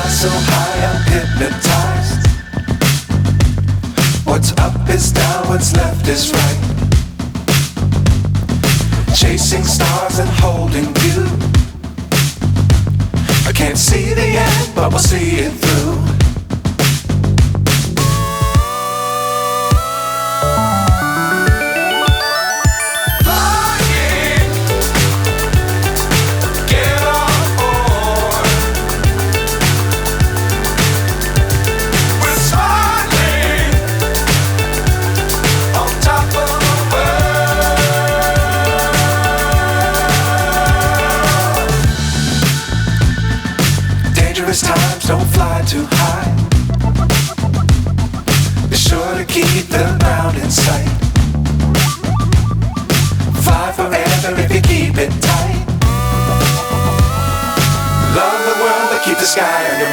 so high I'm hypnotized. What's up is down, what's left is right. Chasing stars and holding you. I can't see the end, but we'll see it through. Times don't fly too high. Be sure to keep the ground in sight. Fly forever if you keep it tight. Love the world but keep the sky on your mind.